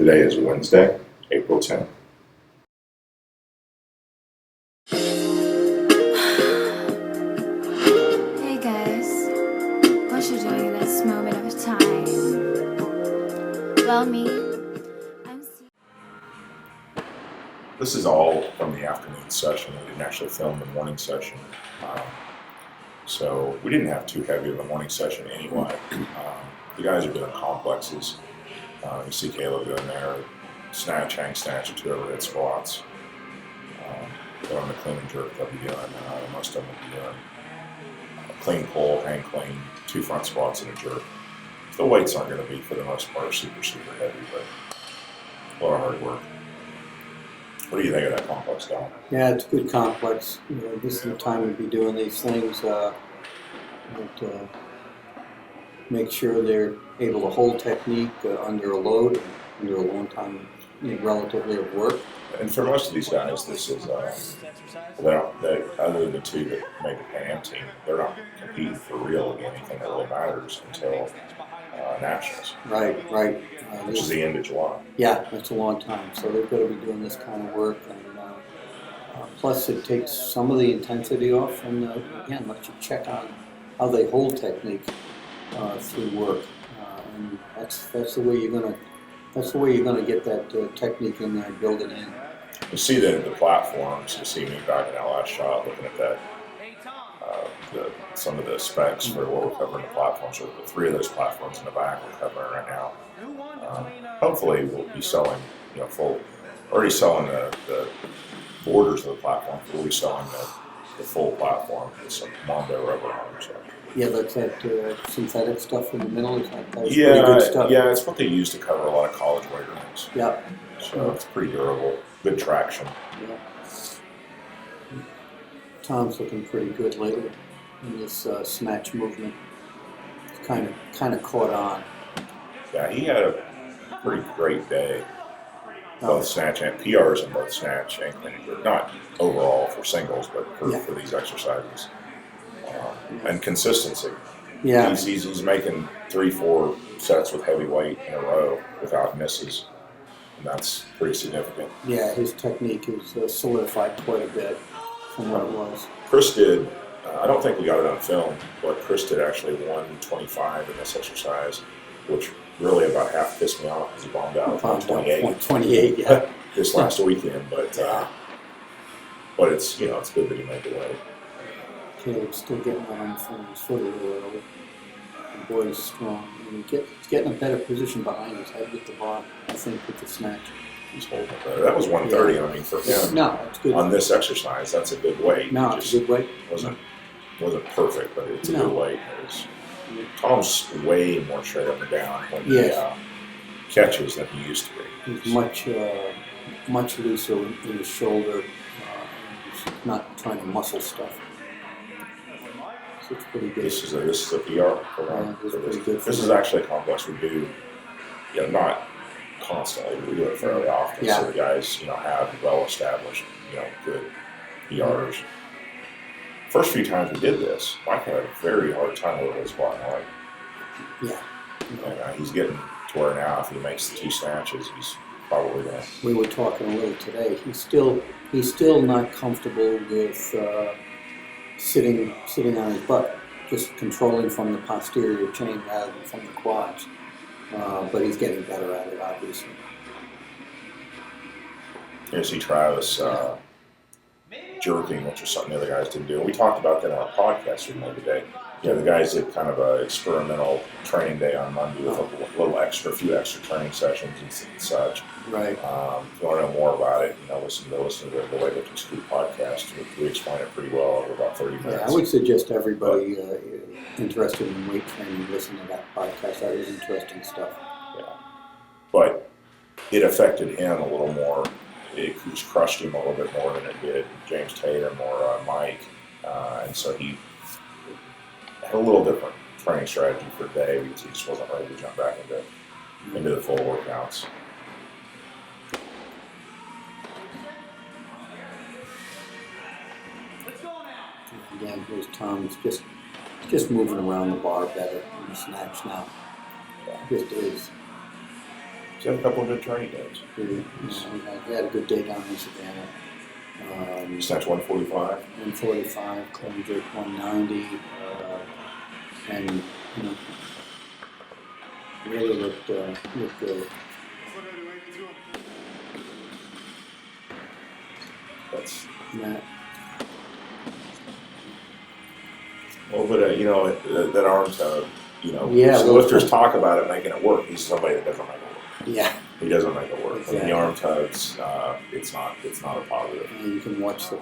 Today is Wednesday, April 10th. Hey guys, what you doing in this moment of time? Well, I'm This is all from the afternoon session. We didn't actually film the morning session. So we didn't have too heavy of a morning session anyway. The guys are doing complexes. You see Caleb doing there, snatch, hang snatch, and 2 overhead squats. They're on the clean and jerk they'll be doing. Most of them will be doing clean pull, hang clean, 2 front squats and a jerk. The weights aren't going to be, for the most part, super heavy, but a lot of hard work. What do you think of that complex, Don? Yeah, it's a good complex. This is the time to be doing these things. Make sure they're able to hold technique under a load, under a long time, relatively of work. And for most of these guys, this is, other than the 2 that make the Pan Am team, they're not competing for real in anything that really matters until Nationals. Right. Which is the end of July. Yeah, that's a long time. So they've got to be doing this kind of work. And plus it takes some of the intensity off and, again, lets you check on how they hold technique through work. And that's the way you're gonna get that technique in there and build it in. You see the platforms. You see me back in that last shot looking at that. Some of the specs for what we're covering the platforms. So the 3 of those platforms in the back we're covering right now. Hopefully we'll be selling, already selling the borders of the platform. We'll be selling the full platform with some Mondo rubber on. So. Yeah, that's that synthetic stuff in the middle. Is that pretty Yeah, good stuff? Yeah, it's what they use to cover a lot of college weight rooms. Yeah. So it's pretty durable, good traction. Yeah. Tom's looking pretty good lately in this snatch movement. It's kind of caught on. Yeah, he had a pretty great day. Both snatch and PRs in both snatch and clean and jerk. Not overall for singles, but for these exercises. And consistency. Yeah. He's making 3-4 sets with heavy weight in a row without misses. And that's pretty significant. Yeah, his technique is solidified quite a bit from what it was. Chris did, I don't think we got it on film, but Chris did actually 125 in this exercise, which really about half pissed me off because he bombed out with 128. 28, yeah. This last weekend, but it's it's good that he made the weight. Caleb's still getting on from his foot a little early. The boy is strong. And he's getting a better position behind his head with the bar, I think, with the snatch. He's holding it better. That was 130. Yeah. I mean, for him, no, it's good. On this exercise, that's a good weight. No, it's a good weight. Wasn't perfect, but it's a good weight. Tom's way more straight up and down when he catches than he used to be. He's much looser in his shoulder. He's not trying to muscle stuff. So it's pretty good. This is a PR for him. This is actually a complex we do, not constantly, but we do it fairly often. Yeah. So the guys, have well-established, good PRs. First few times we did this, Mike had a very hard time with his squat and leg. Yeah. And he's getting to where now, if he makes the 2 snatches, he's probably going to. We were talking a little today. He's still not comfortable with sitting on his butt, just controlling from the posterior chain rather than from the quads. But he's getting better at it, obviously. You see Travis jerking, which is something the other guys didn't do. And we talked about that on our podcast the other day. The guys did kind of an experimental training day on Monday with a few extra training sessions and such. Right. If you want to know more about it, listen to the Weightlifting School podcast. We explain it pretty well over about 30 minutes. Yeah, I would suggest everybody interested in weight training listen to that podcast. That is interesting stuff. Yeah. But it affected him a little more. It crushed him a little bit more than it did James Tatum or Mike. And so he had a little different training strategy for the day because he just wasn't ready to jump back into the full workouts. Again, here's Tom's just moving around the bar better in the snatch now. Just is. He's had a couple of good training days. He had a good day down in Savannah. Snatch 145. 145, clean jerk 190, and really looked good. That's Matt, well, but that arm tug. Yeah, so well, lifters talk about it making it work. He's somebody that doesn't make it work. yeah, He doesn't make it work. Exactly. I mean, the arm tugs, it's not a positive. and you can watch the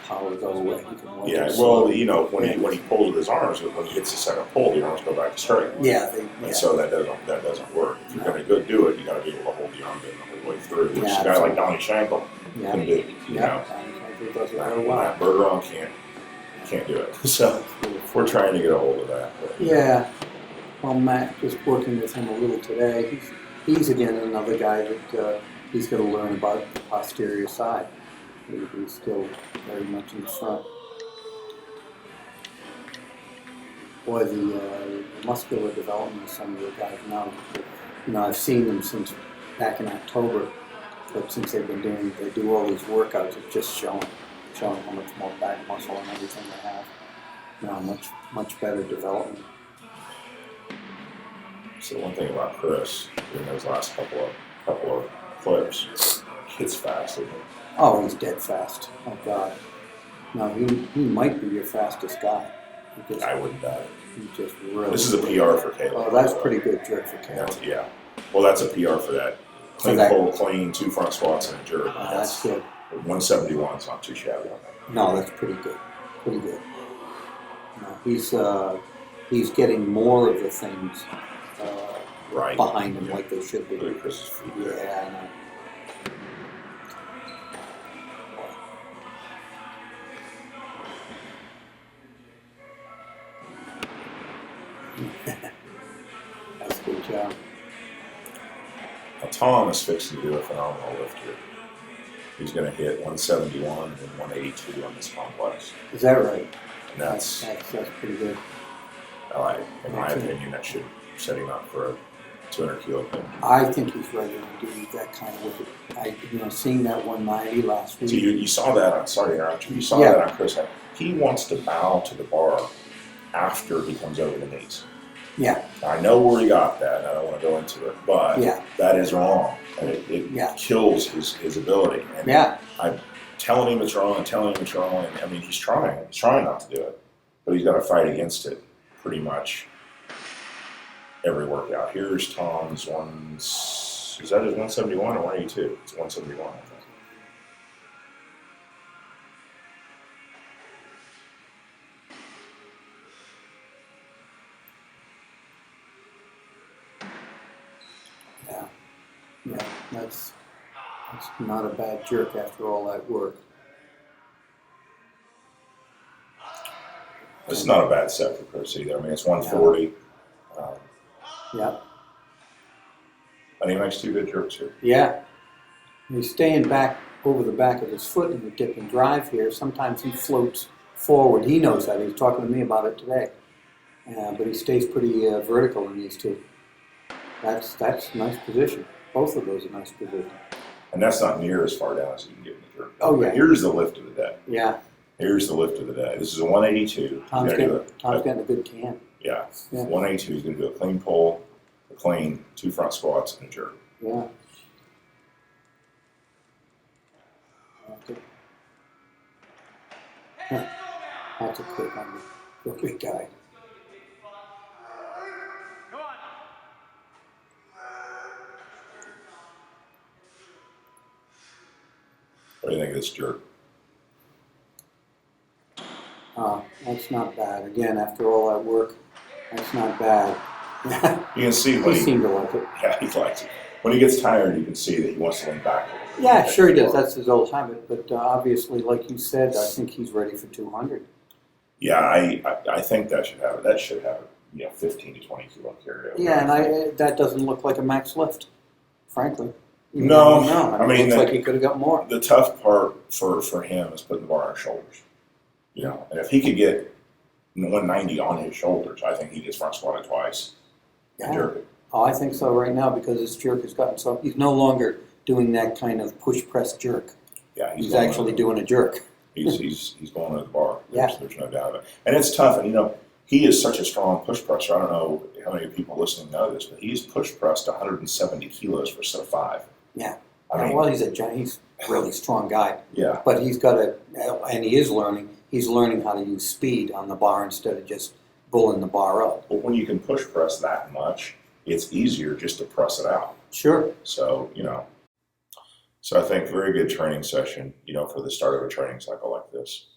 power go away. You can watch Yeah, it well, slow. when he pulls with his arms, when he hits the second pull, the arms go back to straight. Yeah, And so that doesn't work. If you're going to go do it, you got to be able to hold the arm in the whole way through, which Yeah, a guy like Donnie Shankle can do. Yeah, he does it very well. Matt Bergeron can't do it. So we're trying to get a hold of that. But. Yeah. Well, Matt, just working with him a little today, he's again another guy that he's got to learn about the posterior side. He's still very much in the front. Boy, the muscular development of some of the guys now, I've seen them since back in October, but since they do all these workouts, it's just showing how much more back muscle and everything they have. Much better development. So one thing about Chris in those last couple of clips, it's fast, isn't it? Oh, he's dead fast. Oh God. No, he might be your fastest guy. I wouldn't doubt it. He just really. This is a PR for Caleb. Oh, that's pretty good jerk for Caleb. Yeah. Well, that's a PR for that. Clean pull, clean, 2 front squats and a jerk. That's good. 171 is not too shabby on that. No, that's pretty good. Pretty good. No, he's getting more of the things right behind him like they should be. Look at Chris's feet. Yeah, I know. That's a good job. Now, Tom is fixing to do a phenomenal lift here. He's going to hit 171 and 182 on this complex. Is that right? And that's pretty good. in my opinion, that should set him up for a 200 kilo thing. I think he's ready to do that kind of work. Seeing that 190 last week. So you saw that on, sorry to interrupt you, you saw that on Chris. He wants to bow to the bar after he comes over the knees. Yeah. I know where he got that, and I don't want to go into it, but that is wrong. And it kills his ability. And I'm telling him it's wrong and telling him it's wrong. And I mean, he's trying not to do it, but he's got to fight against it pretty much every workout. Here's Tom's is that his 171 or 182? It's 171, I think. Yeah, that's not a bad jerk after all that work. It's not a bad set for Chris either. I mean, it's 140. Yeah. And he makes 2 good jerks here. Yeah. He's staying back over the back of his foot in the dip and drive here. Sometimes he floats forward. He knows that. He was talking to me about it today. But he stays pretty vertical in these 2. That's a nice position. Both of those are nice positions. And that's not near as far down as you can get in the jerk. Oh, yeah. Here's the lift of the day. Yeah. Here's the lift of the day. This is a 182. Tom's getting a good tan. Yeah. 182. He's going to do a clean pull, a clean, 2 front squats, and a jerk. Yeah. That's a quick one for a big guy. What do you think of this jerk? That's not bad. Again, after all that work, that's not bad. You can see when he seemed to like it. Yeah, he likes it. When he gets tired, you can see that he wants to lean back a little bit. Yeah, sure he does. That's his old habit. But obviously, like you said, I think he's ready for 200. Yeah, I think that should have it. That should have it. 15 to 20 kilo carryover. Yeah, and that doesn't look like a max lift, frankly. No, I mean, it looks like he could have got more. The tough part for him is putting the bar on his shoulders. And if he could get 190 on his shoulders, I think he just front squatted twice and jerk it. Oh, I think so right now because his jerk has gotten so, he's no longer doing that kind of push-press jerk. Yeah, He's going actually to, doing a jerk. he's going to the bar. Yeah. There's no doubt of it. And it's tough. And, you know, he is such a strong push presser. I don't know how many people listening know this, but he's push pressed 170 kilos for set 5. Yeah. I mean, Well, he's a giant, he's a really strong guy. yeah. But he's got to, and he is learning, he's learning how to use speed on the bar instead of just pulling the bar up. But when you can push press that much, it's easier just to press it out. Sure. So, you know, so I think very good training session, you know, for the start of a training cycle like this.